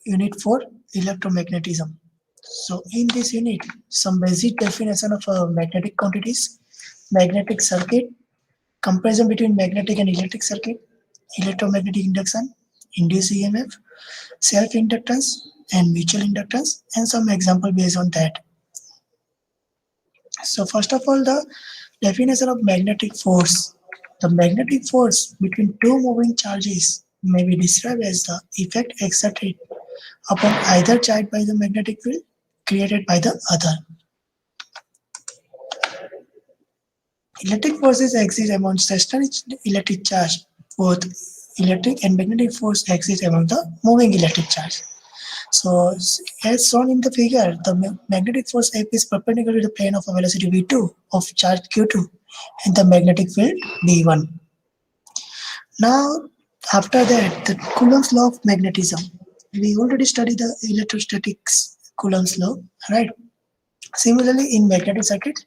Unit 4, electromagnetism. So in this unit, some basic definition of magnetic quantities, magnetic circuit, comparison between magnetic and electric circuit, electromagnetic induction, induced EMF, self-inductance, and mutual inductance, and some example based on that. So first of all, the definition of magnetic force. The magnetic force between two moving charges may be described as the effect exerted upon either charge by the magnetic field created by the other. Electric forces exist among stationary electric charge. Both electric and magnetic force exist among the moving electric charge. So, as shown in the figure, the magnetic force F is perpendicular to the plane of a velocity v2 of charge q2 and the magnetic field v1. Now, after that, the Coulomb's law of magnetism. We already studied the electrostatics Coulomb's law, right? Similarly, in magnetic circuits,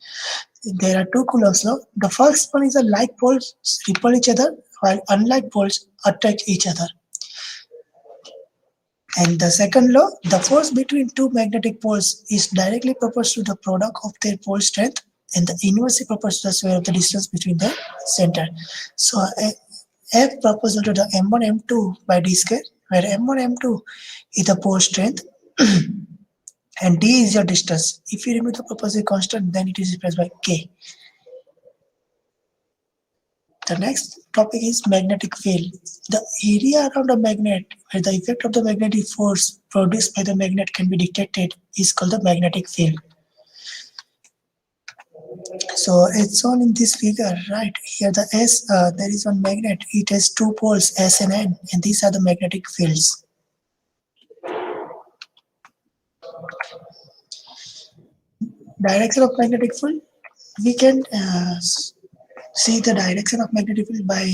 there are two Coulomb's law. The first one is a like poles repel each other while unlike poles attract each other. And the second law, the force between two magnetic poles is directly proportional to the product of their pole strength and the inversely proportional to the square of the distance between the center. So F proportional to the m1 m2 by d square, where m1 m2 is the pole strength and d is your distance. If you remove the proportional constant, then it is replaced by k. The next topic is magnetic field. The area around a magnet where the effect of the magnetic force produced by the magnet can be detected is called the magnetic field. So it's shown in this figure, right? Here the S, there is one magnet. It has two poles, S and N, and these are the magnetic fields. Direction of magnetic field. We can see the direction of magnetic field by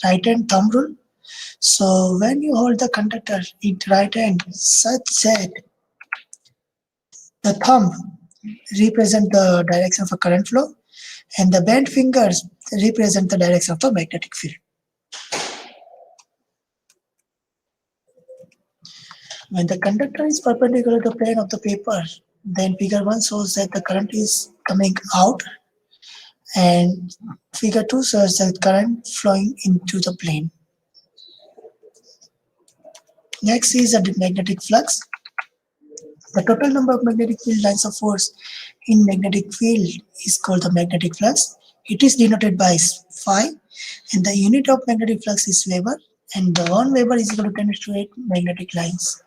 right hand thumb rule. So when you hold the conductor in right hand such that the thumb represent the direction of a current flow and the bent fingers represent the direction of the magnetic field. When the conductor is perpendicular to the plane of the paper, then figure 1 shows that the current is coming out and figure 2 shows that current flowing into the plane. Next is the magnetic flux. The total number of magnetic field lines of force in magnetic field is called the magnetic flux. It is denoted by phi and the unit of magnetic flux is Weber and the 1 Weber is equal to 10⁸ magnetic lines.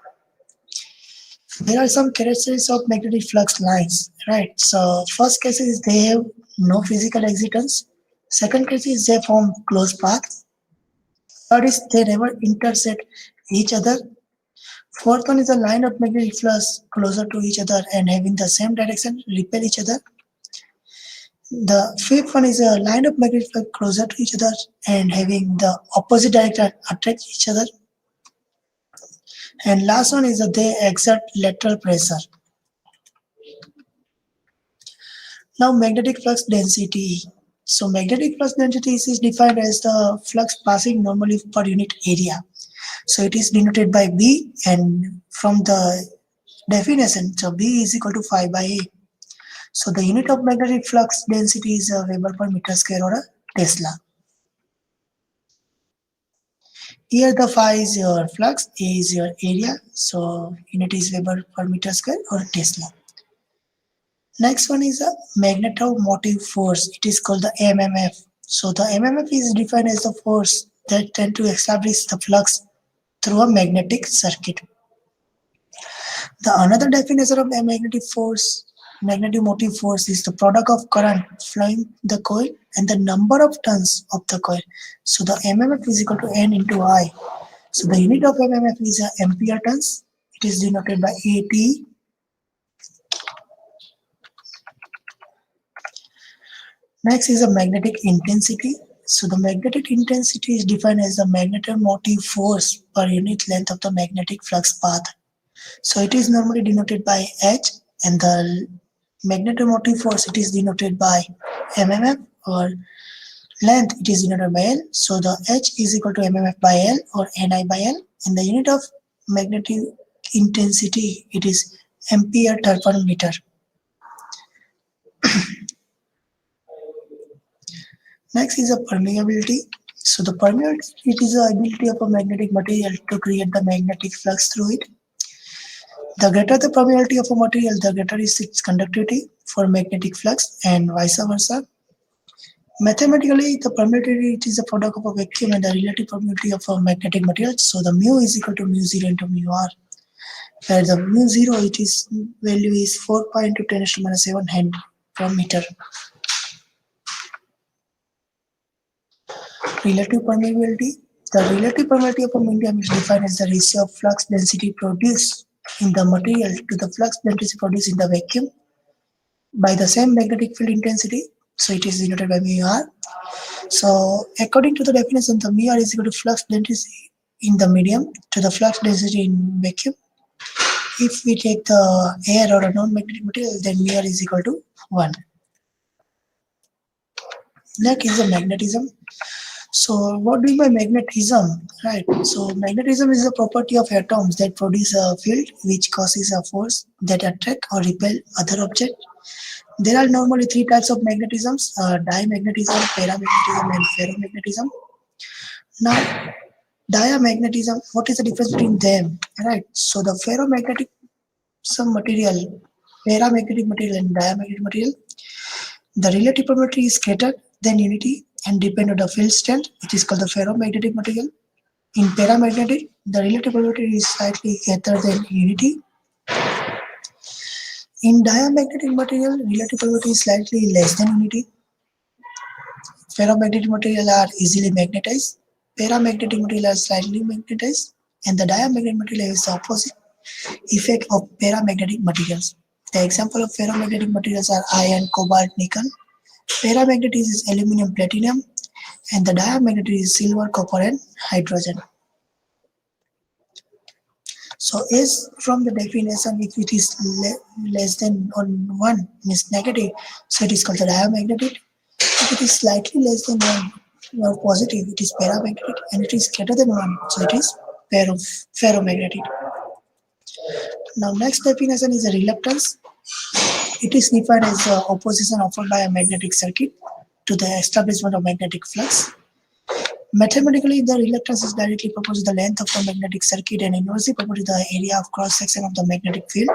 There are some characteristics of magnetic flux lines, right? So first case is they have no physical existence. Second case is they form closed paths. Third is they never intersect each other. Fourth one is a line of magnetic flux closer to each other and having the same direction repel each other. The fifth one is a line of magnetic flux closer to each other and having the opposite direction attract each other. And last one is that they exert lateral pressure. Now magnetic flux density. So magnetic flux density is defined as the flux passing normally per unit area. So it is denoted by B and from the definition, so B is equal to phi by A. So the unit of magnetic flux density is Weber per meter square or a Tesla. Here the phi is your flux, A is your area, so unit is Weber per meter square or Tesla. Next one is a magnetomotive force. It is called the MMF. So the MMF is defined as the force that tend to establish the flux through a magnetic circuit. The another definition of a magnetic force, magnetomotive force is the product of current flowing the coil and the number of turns of the coil. So the MMF is equal to N into I. So the unit of MMF is ampere turns. It is denoted by AT. Next is a magnetic intensity. So the magnetic intensity is defined as the magnetomotive force per unit length of the magnetic flux path. So it is normally denoted by H and the magnetomotive force it is denoted by MMF or length it is denoted by L. So the H is equal to MMF by L or Ni by L and the unit of intensity, it is ampere per meter. Next is a permeability. So the permeability, it is the ability of a magnetic material to create the magnetic flux through it. The greater the permeability of a material, the greater is its conductivity for magnetic flux, and vice versa. Mathematically, the permeability, it is a product of a vacuum and the relative permeability of a magnetic material. So the mu is equal to mu 0 into mu r, where the mu 0, it is value is 4 pi into 10 to minus 7 Henry per meter. Relative permeability. The relative permeability of a medium is defined as the ratio of flux density produced in the material to the flux density produced in the vacuum by the same magnetic field intensity. So it is denoted by mu r. So according to the definition, the mu r is equal to flux density in the medium to the flux density in vacuum. If we take the air or a non-magnetic material, then mu r is equal to 1. Next is the magnetism. So what do you mean by magnetism? Right. So magnetism is a property of atoms that produce a field which causes a force that attract or repel other objects. There are normally three types of magnetisms: diamagnetism, paramagnetism, and ferromagnetism. Now, diamagnetism, what is the difference between them? Right. So the ferromagnetic some material, paramagnetic material, and diamagnetic material, the relative permeability is greater than unity and depend on the field strength, which is called the ferromagnetic material. In paramagnetic, the relative permeability is slightly greater than unity. In diamagnetic material, relative permeability is slightly less than unity. Ferromagnetic material are easily magnetized. Paramagnetic material are slightly magnetized, and the diamagnetic material has the opposite effect of paramagnetic materials. The example of ferromagnetic materials are iron, cobalt, nickel. Paramagnetic is aluminum, platinum, and the diamagnetic is silver, copper, and hydrogen. So as from the definition, if it is less than on 1 means negative, so it is called the diamagnetic. If it is slightly less than 1 or positive, it is paramagnetic, and it is greater than 1, so it is ferromagnetic. Now next definition is a reluctance. It is defined as the opposition offered by a magnetic circuit to the establishment of magnetic flux. Mathematically, the reluctance is directly proportional to the length of the magnetic circuit and inversely proportional to the area of cross-section of the magnetic field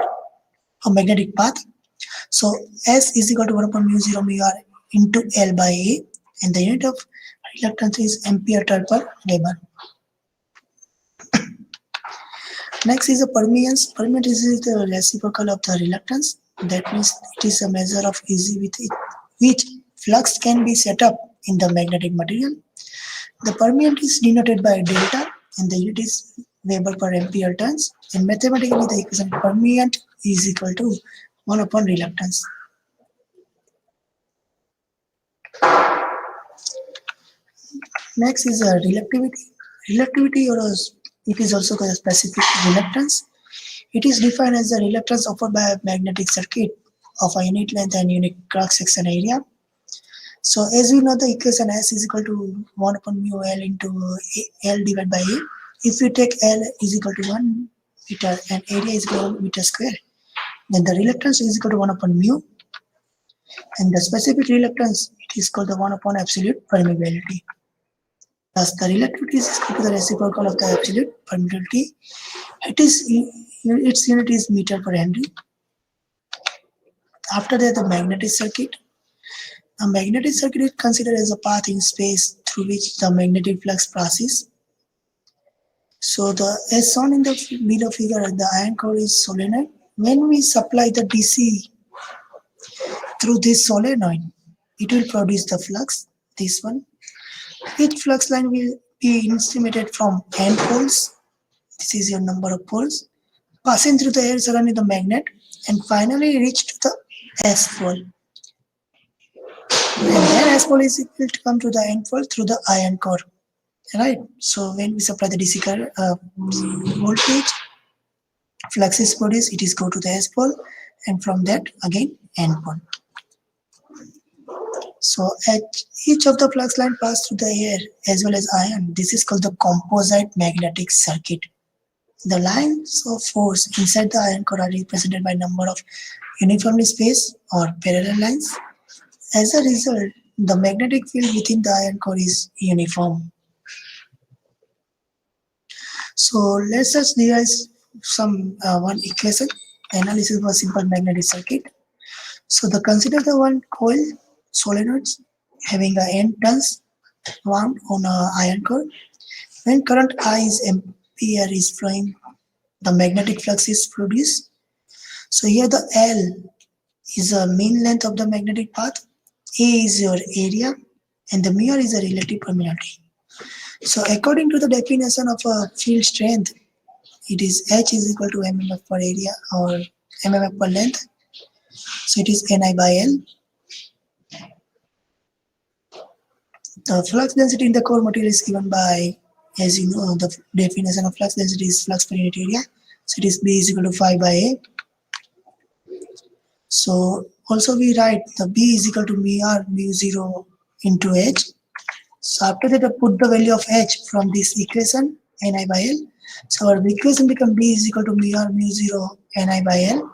or magnetic path. So S is equal to 1 upon mu 0 mu r into L by A, and the unit of reluctance is ampere per Weber. Next is the permeance. Permeance is the reciprocal of the reluctance. That means it is a measure of easy with which flux can be set up in the magnetic material. The permeance is denoted by delta, and the unit is Weber per ampere turns. And mathematically, the equation permeance is equal to 1 upon reluctance. Next is reluctivity. Reluctivity, or it is also called a specific reluctance. It is defined as the reluctance offered by a magnetic circuit of a unit length and unit cross-section area. So as we know, the equation S is equal to 1 upon mu L into L divided by A. If we take L is equal to 1 meter and area is equal to 1 meter square, then the reluctance is equal to 1 upon mu. And the specific reluctance, it is called the 1 upon absolute permeability. Thus, the reluctivity is equal to the reciprocal of the absolute permeability. Its unit is meter per Henry. After that, the magnetic circuit. A magnetic circuit is considered as a path in space through which the magnetic flux passes. So as shown in the below figure, the iron core is solenoid. When we supply the DC through this solenoid, it will produce the flux, this one. Each flux line will be instrumented from N poles. This is your number of poles, passing through the air surrounding the magnet, and finally reach to the S pole. And then S pole is equal to come to the N pole through the iron core. Right. So when we supply the DC voltage, flux is produced. It is go to the S pole, and from that again N pole. So at each of the flux line pass through the air as well as iron. This is called the composite magnetic circuit. The lines of force inside the iron core are represented by number of uniformly spaced or parallel lines. As a result, the magnetic field within the iron core is uniform. So let's just derive some one equation analysis of a simple magnetic circuit. So consider the one coil solenoids having a n turns wound on a iron core. When current I is ampere is flowing, the magnetic flux is produced. So here the L is the mean length of the magnetic path, A is your area, and the mu is the relative permeability. So according to the definition of a field strength, it is H is equal to mmf per area or mmf per length. So it is Ni by L. The flux density in the core material is given by, as you know, the definition of flux density is flux per unit area. So it is B is equal to phi by A. So also we write the B is equal to mu r mu 0 into H. So after that I put the value of H from this equation Ni by L. So our equation becomes B is equal to mu r mu 0 Ni by L.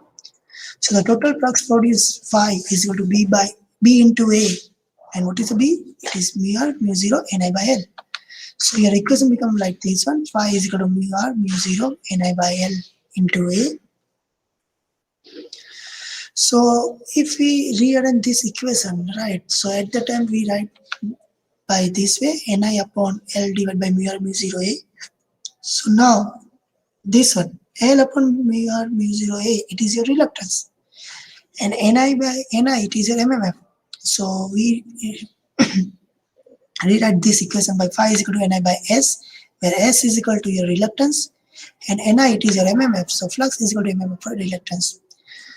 So the total flux produced phi is equal to B into A. And what is the B? It is mu r mu 0 Ni by L. So your equation becomes like this one. Phi is equal to mu r mu 0 Ni by L into A. So if we rearrange this equation, right? So at the time we write by this way, Ni upon L divided by mu r mu 0 A. So now this one, L upon mu r mu 0 A, it is your reluctance. And Ni by Ni, it is your mmf. So we rewrite this equation by phi is equal to Ni by S, where S is equal to your reluctance, and Ni it is your mmf. So flux is equal to mmf for reluctance.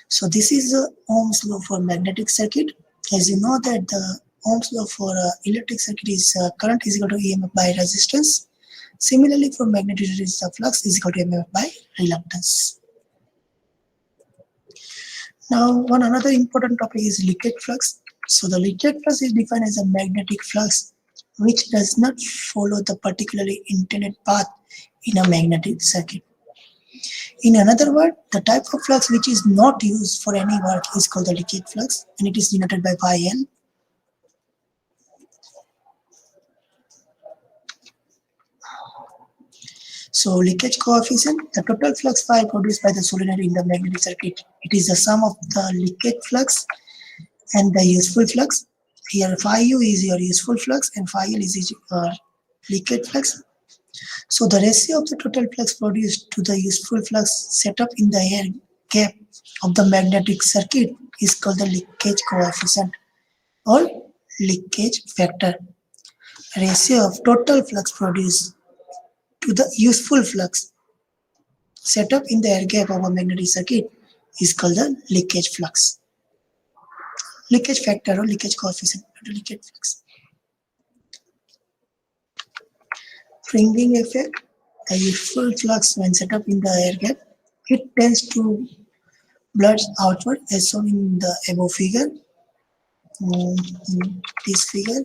So this is the Ohm's law for magnetic circuit. As you know that the Ohm's law for electric circuit is current is equal to EMF by resistance. Similarly for magnetic circuit, the flux is equal to EMF by reluctance. Now another important topic is leakage flux. So the leakage flux is defined as a magnetic flux which does not follow the particularly intended path in a magnetic circuit. In another word, the type of flux which is not used for any work is called the leakage flux, and it is denoted by phi L. So leakage coefficient, the total flux phi produced by the solenoid in the magnetic circuit, it is the sum of the leakage flux and the useful flux. Here phi u is your useful flux and phi L is your leakage flux. So the ratio of the total flux produced to the useful flux set up in the air gap of the magnetic circuit is called the leakage coefficient or leakage factor. Ratio of total flux produced to the useful flux set up in the air gap of a magnetic circuit is called the leakage flux. Leakage factor or leakage coefficient, not leakage flux. Fringing effect, the useful flux when set up in the air gap, it tends to blurt outward as shown in the above figure. In this figure,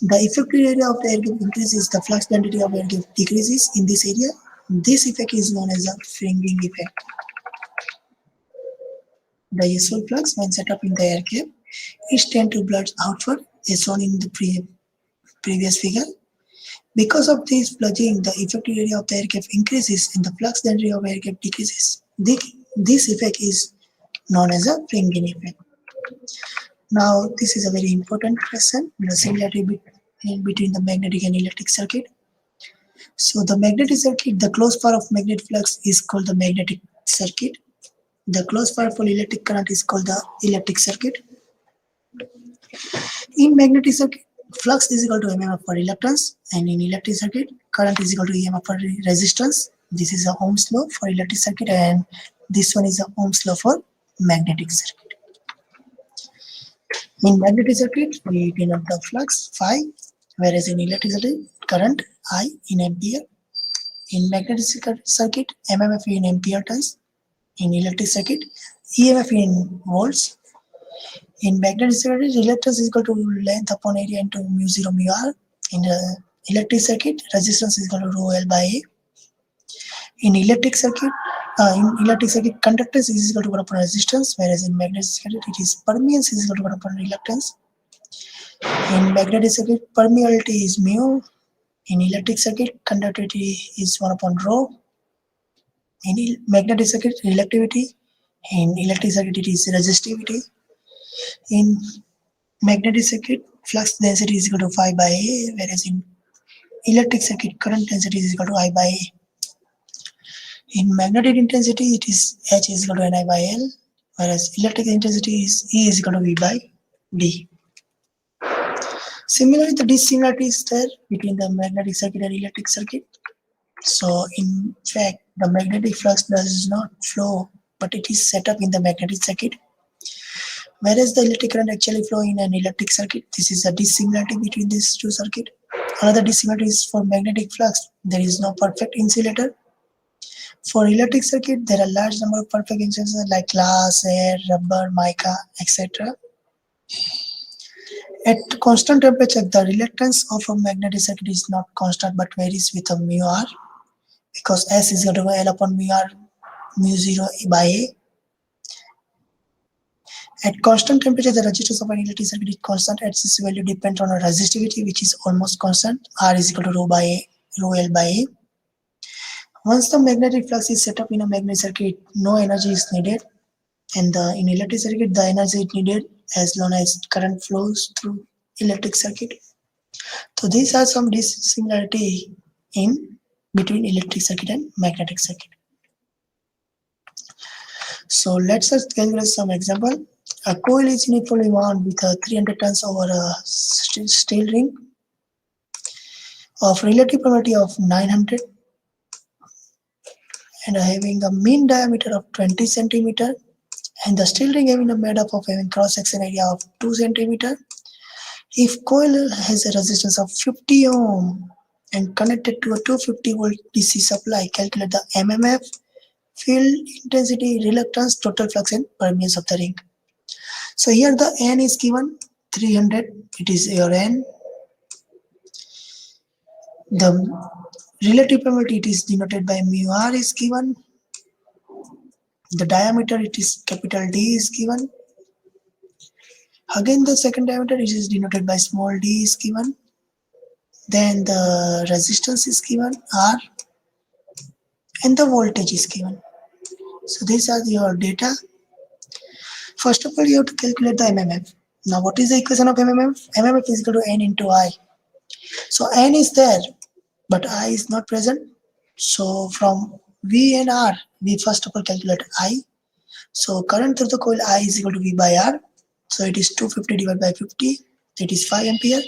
the effective area of the air gap increases, the flux density of air gap decreases in this area. This effect is known as a fringing effect. The useful flux when set up in the air gap is tend to blurt outward as shown in the previous figure. Because of this bludgeoning, the effective area of the air gap increases and the flux density of air gap decreases. This effect is known as a fringing effect. Now, this is a very important question, the similarity between the magnetic and electric circuit. So, the magnetic circuit, the closed path of magnetic flux is called the magnetic circuit. The closed path for electric current is called the electric circuit. In magnetic circuit, flux is equal to mmf per reluctance, and in electric circuit, current is equal to EMF per resistance. This is a Ohm's law for electric circuit, and this one is a Ohm's law for magnetic circuit. In magnetic circuit, we denote the flux phi, whereas in electric circuit, current I in ampere. In magnetic circuit, mmf in ampere turns. In electric circuit, EMF in volts. In magnetic circuit, reluctance is equal to length upon area into mu 0 mu r. In electric circuit, resistance is equal to rho L by A. In electric circuit, conductance is equal to 1 upon resistance, whereas in magnetic circuit it is permeance is equal to 1 upon reluctance. In magnetic circuit, permeability is mu. In electric circuit, conductivity is 1 upon rho. In magnetic circuit, reluctivity. In electric circuit, it is resistivity. In magnetic circuit, flux density is equal to phi by A, whereas in electric circuit, current density is equal to I by A. In magnetic intensity, it is H is equal to Ni by L, whereas electric intensity is E is equal to V by D. Similarly, the dissimilarity is there between the magnetic circuit and electric circuit. So, in fact, the magnetic flux does not flow, but it is set up in the magnetic circuit, whereas the electric current actually flow in an electric circuit. This is a dissimilarity between these two circuits. Another dissimilarity is for magnetic flux. There is no perfect insulator. For electric circuit, there are large number of perfect insulators like glass, air, rubber, mica, etc. At constant temperature, the reluctance of a magnetic circuit is not constant but varies with a mu r, because S is equal to L upon mu r, mu 0 by A. At constant temperature, the resistance of an electric circuit is constant. At this value depends on a resistivity, which is almost constant. R is equal to rho L by A. Once the magnetic flux is set up in a magnetic circuit, no energy is needed. And in electric circuit, the energy is needed as long as current flows through electric circuit. So these are some dissimilarity in between electric circuit and magnetic circuit. So let's just calculate some example. A coil is uniformly wound with a 300 turns over a steel ring of relative permeability of 900 and having a mean diameter of 20 centimeter, and the steel ring having a made up of having cross section area of 2 centimeter. If coil has a resistance of 50 ohm and connected to a 250 volt DC supply, calculate the MMF, field intensity, reluctance, total flux and permeance of the ring. So here the N is given 300, it is your N. The relative permeability, it is denoted by mu r is given. The diameter, it is capital D is given. Again the second diameter, it is denoted by small d is given. Then the resistance is given R and the voltage is given. So these are your data. First of all, you have to calculate the MMF. Now what is the equation of MMF? MMF is equal to N into I. So N is there, but I is not present. So from V and R, we first of all calculate I. So current through the coil I is equal to V by R. So it is 250 divided by 50, that is 5 ampere.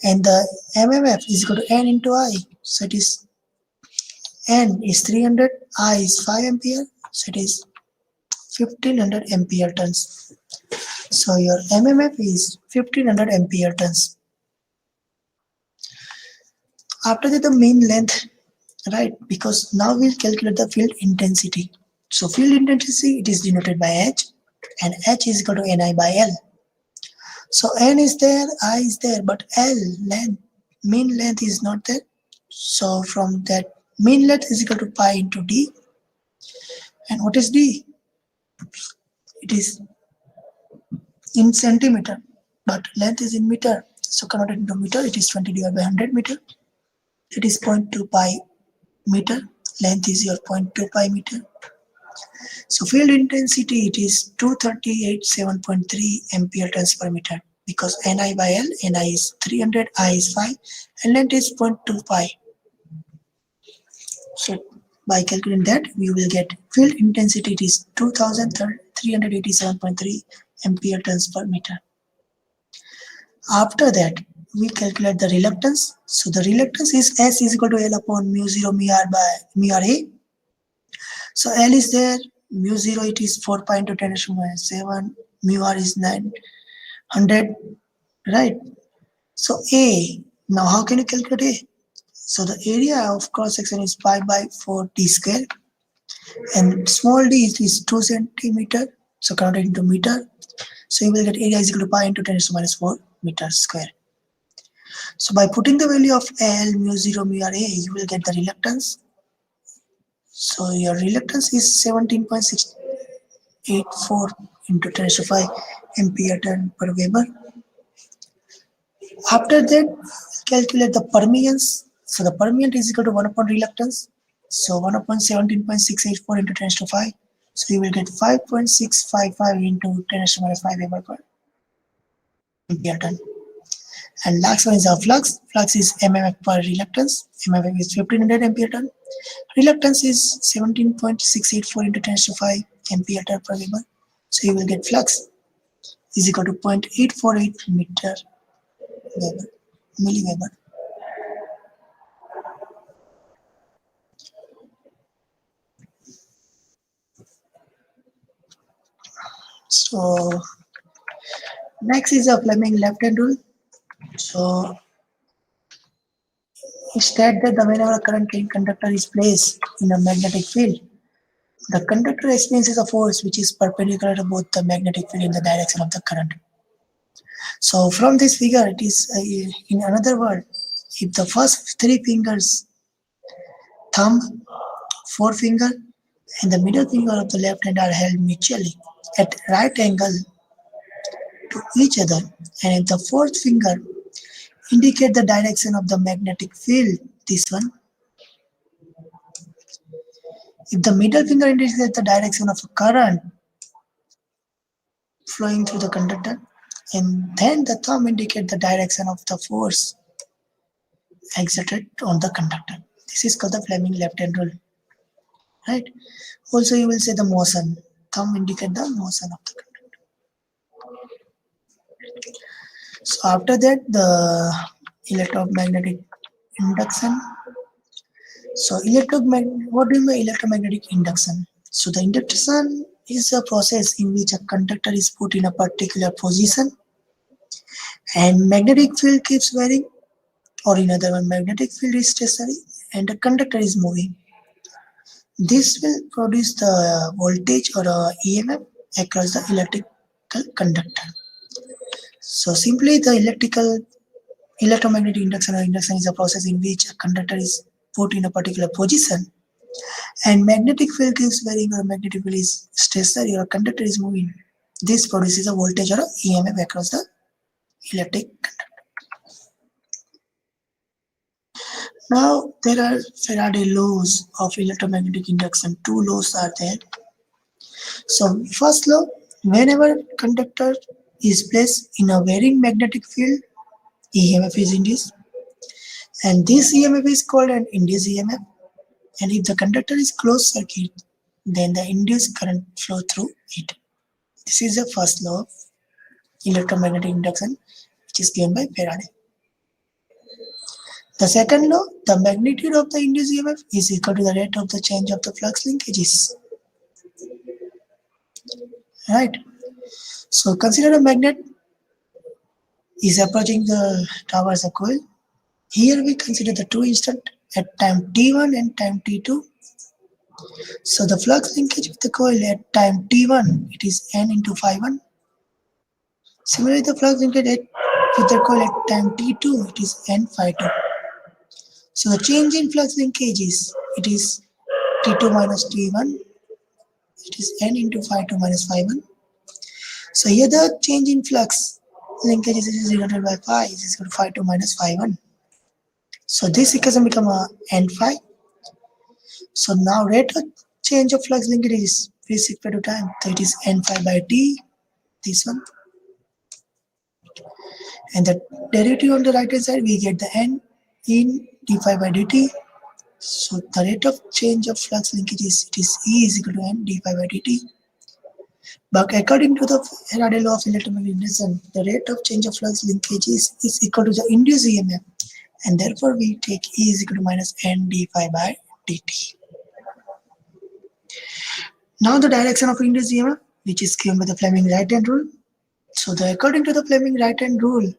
And the MMF is equal to N into I. So it is N is 300, I is 5 ampere. So it is 1500 ampere turns. So your MMF is 1500 ampere turns. After that, the mean length, right? Because now we'll calculate the field intensity. So field intensity, it is denoted by H, and H is equal to Ni by L. So N is there, I is there, but L, length, mean length is not there. So from that, mean length is equal to pi into D. And what is D? It is in centimeter, but length is in meter. So converted into meter, it is 20 divided by 100 meter. It is 0.2 pi meter. Length is your 0.2 pi meter. So field intensity, it is 238.7.3 ampere turns per meter, because Ni by L, Ni is 300, I is 5, and length is 0.2 pi. So by calculating that, we will get field intensity, it is 2387.3 ampere turns per meter. After that, we calculate the reluctance. So the reluctance is S is equal to L upon mu 0 mu r by mu r A. So L is there, mu 0 it is 4 pi into 10 to minus 7, mu r is 900, right? So A, now how can you calculate A? So the area of cross section is pi by 4 d square, and small d is 2 centimeter, so converted into meter. So you will get area is equal to pi into 10 to minus 4 meters square. So by putting the value of L, mu 0, mu r a, you will get the reluctance. So your reluctance is 17.684 into 10 to 5 ampere turn per Weber. After that, calculate the permeance. So the permeance is equal to 1 upon reluctance. So 1 upon 17.684 into 10 to 5. So you will get 5.655 into 10 to minus 5 Weber per ampere turn. And last one is our flux. Flux is mmf per reluctance. mmf is 1500 ampere turn. Reluctance is 17.684 into 10 to 5 ampere turn per Weber. So you will get flux is equal to 0.848 meter Weber, milliweber. So next is a Fleming left-hand rule. So it states that whenever a current conductor is placed in a magnetic field, the conductor experiences a force which is perpendicular to both the magnetic field and the direction of the current. So from this figure, it is in another word, if the first three fingers, thumb, forefinger, and the middle finger of the left hand are held mutually at right angle to each other, and if the fourth finger indicate the direction of the magnetic field, this one. If the middle finger indicates the direction of a current flowing through the conductor, and then the thumb indicates the direction of the force exerted on the conductor. This is called the Fleming left-hand rule. Right? Also, you will say the motion. Thumb indicate the motion of the conductor. So after that, the electromagnetic induction. So what do you mean by electromagnetic induction? So the induction is a process in which a conductor is put in a particular position and magnetic field keeps varying, or in other one, magnetic field is stationary and the conductor is moving. This will produce the voltage or EMF across the electrical conductor. So simply the electromagnetic induction or induction is a process in which a conductor is put in a particular position and magnetic field keeps varying or magnetic field is stationary or conductor is moving. This produces a voltage or EMF across the electric conductor. Now there are Faraday laws of electromagnetic induction. Two laws are there. So first law, whenever conductor is placed in a varying magnetic field, EMF is induced, and this EMF is called an induced EMF. And if the conductor is closed circuit, then the induced current flow through it. This is the first law of electromagnetic induction, which is given by Faraday. The second law, the magnitude of the induced EMF is equal to the rate of the change of the flux linkages. Right. So consider a magnet is approaching the towards a coil. Here we consider the two instants at time t1 and time t2. So the flux linkage with the coil at time t1, it is n into phi1. Similarly, the flux linkage with the coil at time t2, it is n phi2. So the change in flux linkage is, it is t2 minus t1, it is n into phi2 minus phi1. So here the change in flux linkage is denoted by phi is equal to phi2 minus phi1. So this equation become a n phi. So now rate of change of flux linkage is phase equal to time. So it is n phi by t, this one. And the derivative on the right hand side, we get the n in d phi by dt. So the rate of change of flux linkage is, it is E is equal to n d phi by dt. But according to the Faraday law of electromagnetic induction, the rate of change of flux linkage is equal to the induced EMF. And therefore we take E is equal to minus n d phi by dt. Now the direction of induced EMF, which is given by the Fleming right-hand rule. So according to the Fleming right-hand rule,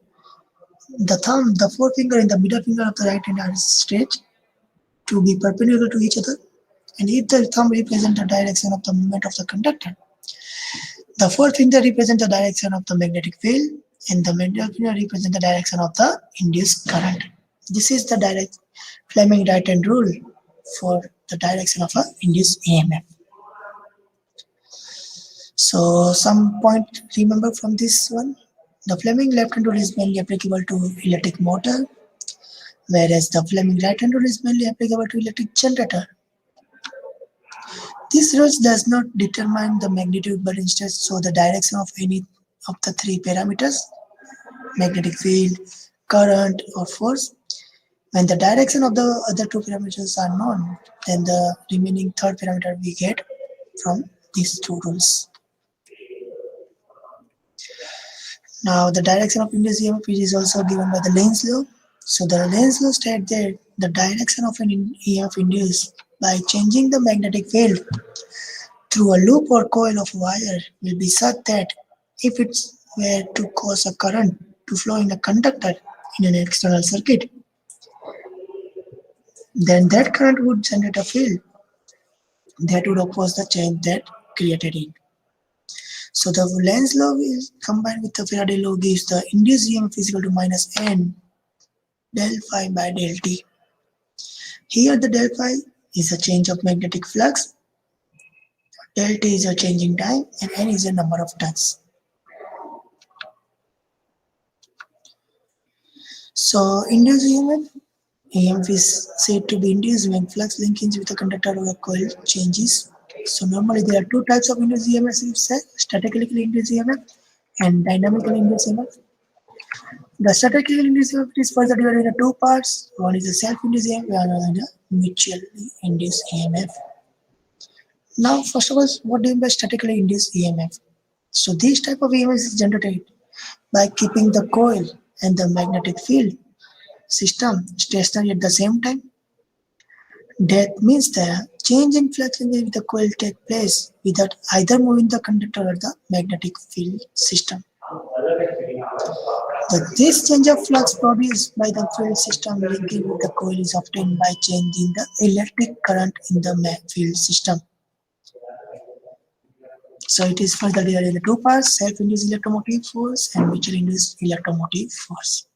the thumb, the forefinger and the middle finger of the right hand are straight to be perpendicular to each other. And if the thumb represents the direction of the movement of the conductor, the forefinger represents the direction of the magnetic field, and the middle finger represents the direction of the induced current. This is the direct Fleming right-hand rule for the direction of a induced EMF. So some point remember from this one. The Fleming left-hand rule is mainly applicable to electric motor, whereas the Fleming right-hand rule is mainly applicable to electric generator. This rule does not determine the magnitude but instead show the direction of any of the three parameters, magnetic field, current or force. When the direction of the other two parameters are known, then the remaining third parameter we get from these two rules. Now the direction of induced EMF is also given by the Lenz law. So the Lenz law states that the direction of an EMF induced by changing the magnetic field through a loop or coil of wire will be such that if it were to cause a current to flow in a conductor in an external circuit, then that current would generate a field that would oppose the change that created it. So the Lenz law will combine with the Faraday law gives the induced EMF is equal to minus N del phi by del T. Here the del phi is a change of magnetic flux, del T is a change in time, and N is a number of turns. So induced EMF is said to be induced when flux linkage with a conductor or a coil changes. So normally there are two types of induced EMF, statically induced EMF and dynamically induced EMF. The statically induced EMF is further divided into two parts. One is the self-induced EMF and another the mutually induced EMF. Now first of all, what do you mean by statically induced EMF? So this type of EMF is generated by keeping the coil and the magnetic field system stationary at the same time. That means the change in flux linkage with the coil take place without either moving the conductor or the magnetic field system. This change of flux produced by the field system linking with the coil is obtained by changing the electric current in the field system. So it is further divided into two parts, self-induced electromotive force and mutually induced electromotive force.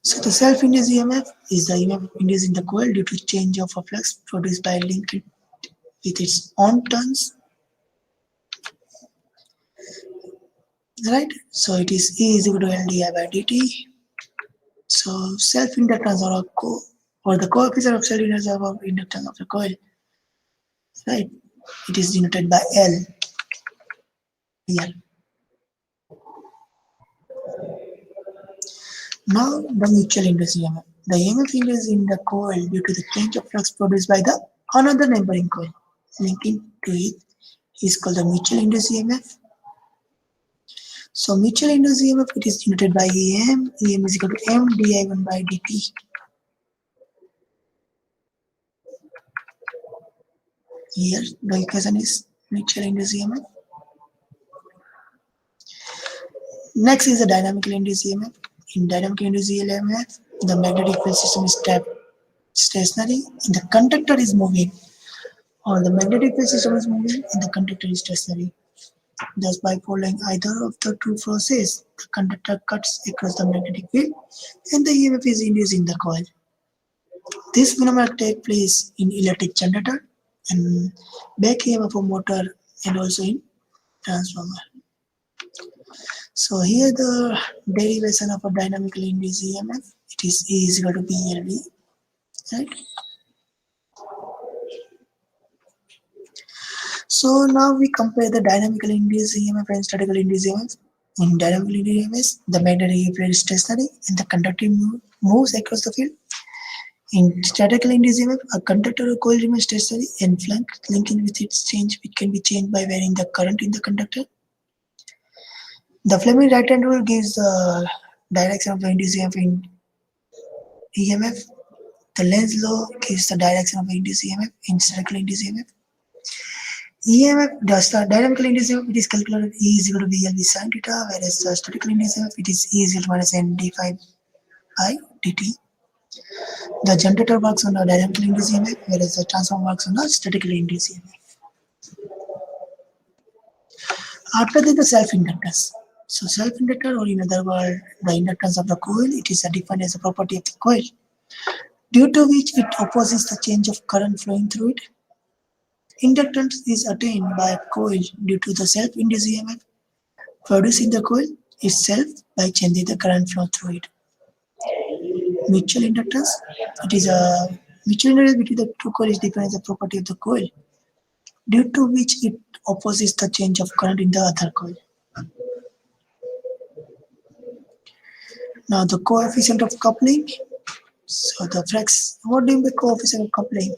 So the self-induced EMF is the EMF induced in the coil due to change of a flux produced by linking with its own turns. Right? So it is E is equal to LdI by dt. So self-inductance or the coefficient of self-inductance of inductance of the coil, right? It is denoted by L here. Now the mutual induced EMF. The EMF induced in the coil due to the change of flux produced by the another neighboring coil linking to it is called the mutual induced EMF. So mutual induced EMF, it is denoted by EM. EM is equal to M di1 by dt. Here the equation is mutual induced EMF. Next is the dynamically induced EMF. In dynamically induced EMF, the magnetic field system is stationary and the conductor is moving, or the magnetic field system is moving and the conductor is stationary. Thus, by following either of the two processes, the conductor cuts across the magnetic field and the EMF is induced in the coil. This phenomenon takes place in electric generator and back EMF of motor and also in transformer. So here the derivation of a dynamically induced EMF, it is E is equal to BLV, right? So now we compare the dynamically induced EMF and statically induced EMF. In dynamically induced EMF, the magnetic field is stationary and the conductor moves across the field. In statically induced EMF, a conductor or coil remains stationary and flux linking with its change, which can be changed by varying the current in the conductor. The Fleming right-hand rule gives the direction of the induced EMF in EMF. The Lenz law gives the direction of the induced EMF in statically induced EMF. EMF, the dynamically induced EMF, it is calculated E is equal to BLV sin theta, whereas the statically induced EMF, it is E is equal to minus N d phi by dt. The generator works on the dynamically induced EMF, whereas the transformer works on the statically induced EMF. After that, the self-inductance. So self-inductor, or in other words, the inductance of the coil, it is defined as a property of the coil, due to which it opposes the change of current flowing through it. Inductance is attained by a coil due to the self-induced EMF produced in the coil itself by changing the current flow through it. Mutual inductance, it is a mutual inductance between the two coils is defined as a property of the coil, due to which it opposes the change of current in the other coil. Now the coefficient of coupling. So the flux, what do you mean by coefficient of coupling?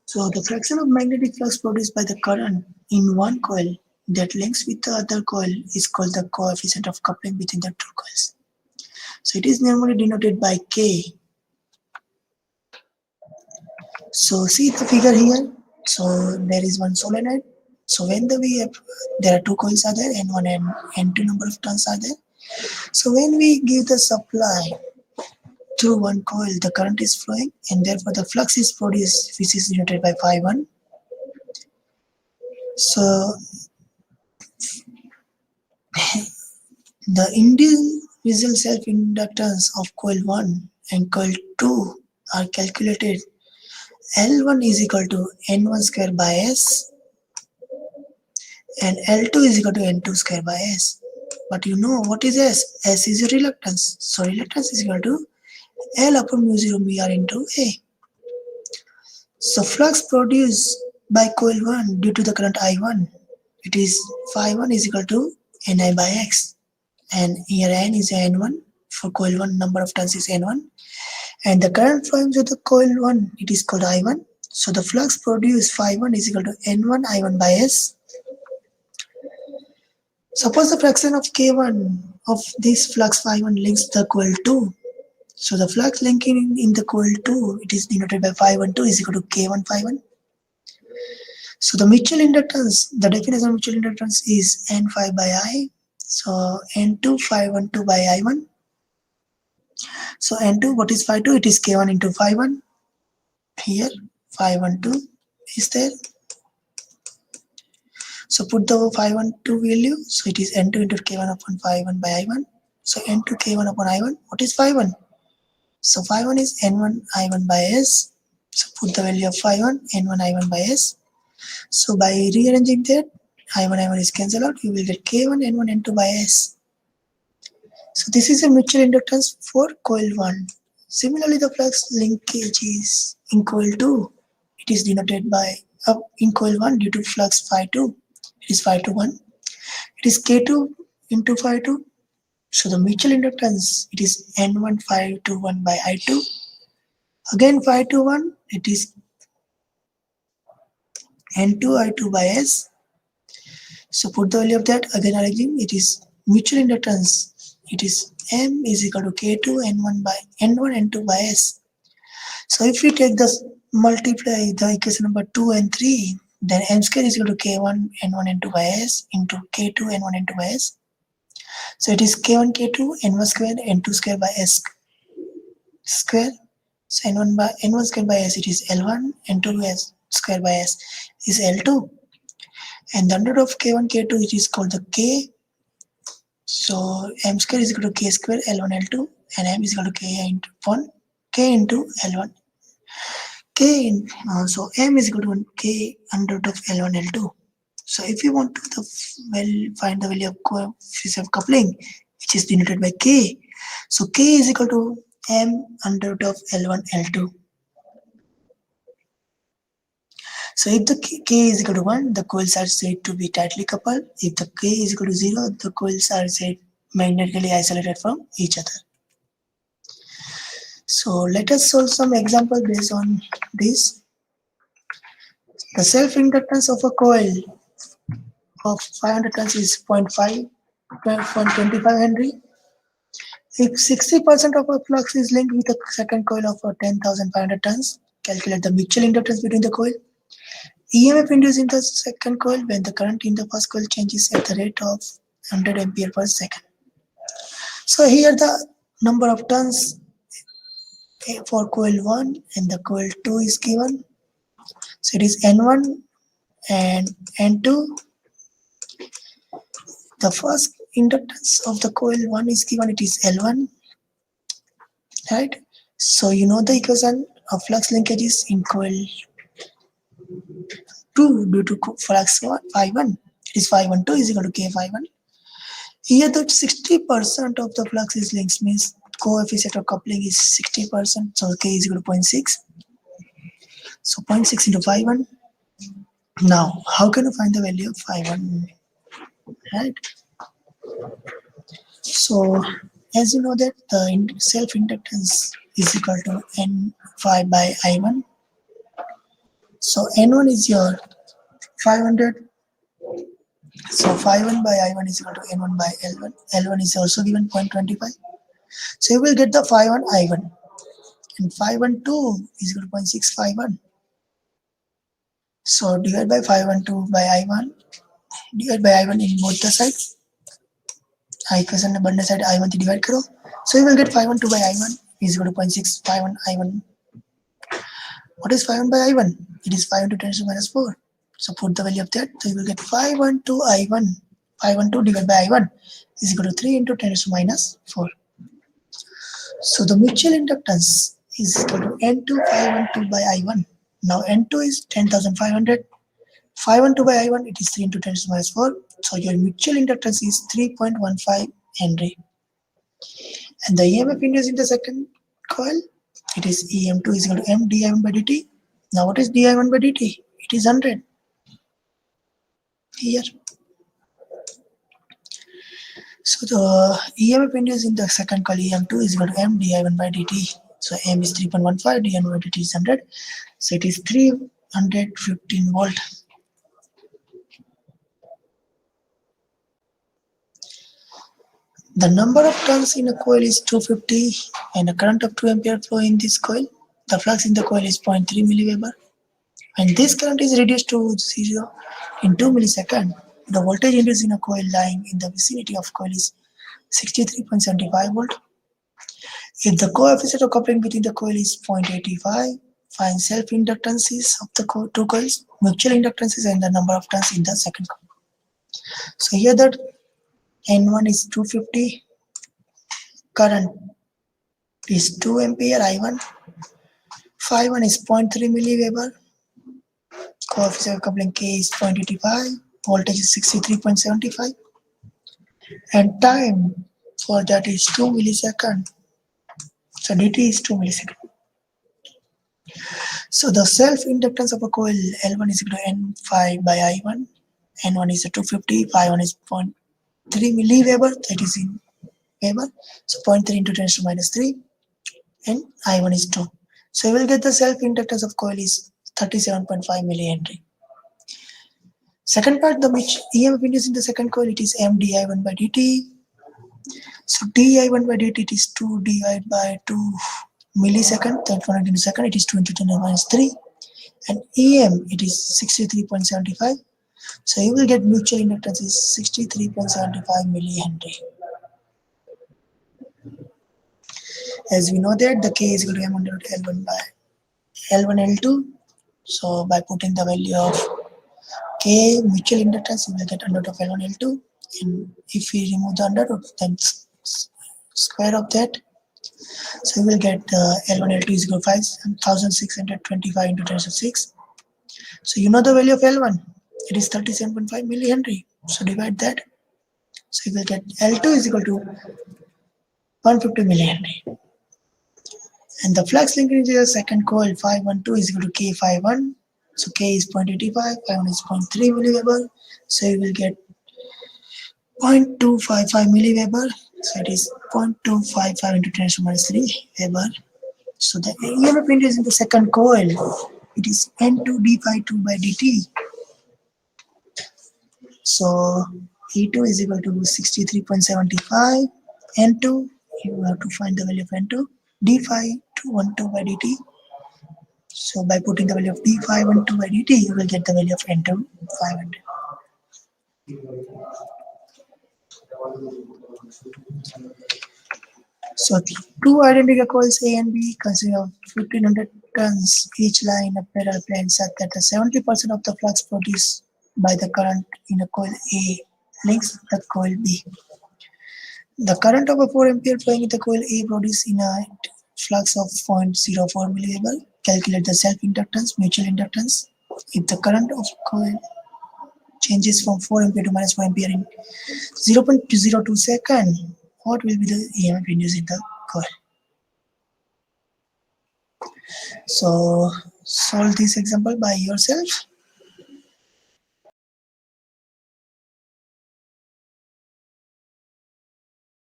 So the fraction of magnetic flux produced by the current in one coil that links with the other coil is called the coefficient of coupling between the two coils. So it is normally denoted by K. So see the figure here. So there is one solenoid. So when there are two coils are there, N1 and N2 number of turns are there. So when we give the supply through one coil, the current is flowing, and therefore the flux is produced, which is denoted by phi1. So the individual self-inductance of coil 1 and coil 2 are calculated. L1 is equal to N1 square by S and L2 is equal to N2 square by S. But you know what is S? S is a reluctance. So reluctance is equal to L upon mu 0 BR into A. So flux produced by coil 1 due to the current I1, it is phi1 is equal to Ni by X. And here N is N1, for coil 1 number of turns is N1. And the current flowing through the coil 1, it is called I1. So the flux produced phi1 is equal to N1 I1 by S. Suppose the fraction of K1 of this flux phi1 links the coil 2. So the flux linking in the coil 2, it is denoted by phi12 is equal to K1 phi1. So the mutual inductance, the definition of mutual inductance is N phi by I. So N2 phi12 by I1. So N2, what is phi2? It is K1 into phi1. Here phi12 is there. So put the phi12 value. So it is N2 into K1 upon phi1 by I1. So N2 K1 upon I1. What is phi1? So phi1 is N1 I1 by S. So put the value of phi1 N1 I1 by S. So by rearranging that, I1 I1 is cancelled out. You will get K1 N1 N2 by S. So this is a mutual inductance for coil 1. Similarly, the flux linkage is in coil 2. It is denoted by in coil 1 due to flux phi2. It is phi21. It is K2 into phi2. So the mutual inductance, it is N1 phi21 by I2. Again phi21, it is N2 I2 by S. So put the value of that, again arranging, it is mutual inductance. It is M is equal to K2 N1 by N1 N2 by S. So if we take this, multiply the equation number 2 and 3, then M square is equal to K1 N1 N2 by S into K2 N1 N2 by S. So it is K1 K2 N1 square N2 square by S square. So N1 square by S, it is L1, N2 S square by S is L2. And the under root of K1 K2, it is called the K. So M square is equal to K square L1 L2, and M is equal to K into 1 K into L1 K in, so M is equal to 1 K under root of L1 L2. So if you want to find the value of coefficient of coupling, which is denoted by K, so K is equal to M under root of L1 L2. So if the K is equal to 1, the coils are said to be tightly coupled. If the K is equal to 0, the coils are said magnetically isolated from each other. So let us solve some example based on this. The self-inductance of a coil of 500 turns is 0.25 Henry. If 60% of a flux is linked with a second coil of 10,500 turns, calculate the mutual inductance between the coil. EMF induced in the second coil when the current in the first coil changes at the rate of 100 ampere per second. So here the number of turns for coil 1 and the coil 2 is given. So it is N1 and N2 The first inductance of the coil 1 is given, it is L1, right? So you know the equation of flux linkages in coil 2 due to flux phi 1. It is phi 1 2 is equal to K phi 1. Here that 60% of the flux is linked, means coefficient of coupling is 60%, so K is equal to 0.6. So 0.6 into phi 1. Now, how can you find the value of phi 1? Right? So, as you know that the self-inductance is equal to N phi by I1. So, N1 is your 500. So, phi 1 by I1 is equal to N1 by L1. L1 is also given 0.25. So, you will get the phi 1 I1. And phi 1 2 is equal to 0.651. So, divide by phi 1 2 by I1. Divide by I1 in both the sides. Equation number side I1 से divide करो. So you will get phi 1 2 by I1 is equal to 0.6 phi 1 I1. What is phi 1 by I1? It is phi 1 to 10 to minus 4. So put the value of that. So you will get phi 1 to I1. Phi 1 2 divided by I1 is equal to 3 into 10 to minus 4. So the mutual inductance is equal to N2 phi 1 2 by I1. Now N2 is 10,500. Phi 1 2 by I1 it is 3 into 10 to minus 4. So your mutual inductance is 3.15 Henry. And the EMF induced in the second coil, it is EM2 is equal to M di1 by dt. Now what is di1 by dt? It is 100 here. So the EMF induced in the second coil EM2 is equal to M di1 by dt. So M is 3.15, di1 by dt is 100. So it is 315 volt. The number of turns in a coil is 250 and a current of 2 ampere flow in this coil. The flux in the coil is 0.3 milliweber. When this current is reduced to 0 in 2 milliseconds, the voltage induced in a coil lying in the vicinity of coil is 63.75 volt. If the coefficient of coupling between the coil is 0.85, find self-inductances of the two coils, mutual inductances and the number of turns in the second coil. So here that N1 is 250, current is 2 ampere I1, phi 1 is 0.3 milliweber, coefficient of coupling K is 0.85, voltage is 63.75, and time for that is 2 milliseconds. So dt is 2 milliseconds. So the self-inductance of a coil L1 is equal to N phi by I1. N1 is 250, phi 1 is 0.3 milliweber, that is in Weber. So 0.3 into 10 to minus 3, and I1 is 2. So you will get the self-inductance of coil is 37.5 millihenry. Second part, the EMF induced in the second coil, it is M di1 by dt. So di1 by dt it is 2 divided by 2 millisecond, that 100 into second, it is 2 into 10 to the minus 3. And EM, it is 63.75. So you will get mutual inductance is 63.75 millihenry. As we know that the K is equal to M under L1 by L1 L2. So by putting the value of K mutual inductance, you will get under of L1 L2. And if we remove the under root, then square of that. So you will get L1 L2 is equal to 5,625 into 10 to 6. So you know the value of L1. It is 37.5 millihenry. So divide that. So you will get L2 is equal to 150 millihenry. And the flux linkage in the second coil phi 1 2 is equal to K phi 1. So K is 0.85, phi 1 is 0.3 milliweber. So you will get 0.255 milliweber. So it is 0.255 into 10 to minus 3 Weber. So the EMF induced in the second coil, it is N2 d phi 2 by dt. So E2 is equal to 63.75. N2, you have to find the value of N2, d phi 212 by dt. So by putting the value of d phi 12 by dt, you will get the value of N2 500. So two identical coils A and B consisting of 1500 turns each lie in a parallel plane such that the 70% of the flux produced by the current in a coil A links the coil B. The current of a 4 ampere flowing in the coil A produces a net flux of 0.04 milliampere. Calculate the self-inductance, mutual inductance. If the current of coil changes from 4 ampere to minus 4 ampere in 0.02 second, what will be the EMF induced in the coil? So solve this example by yourself.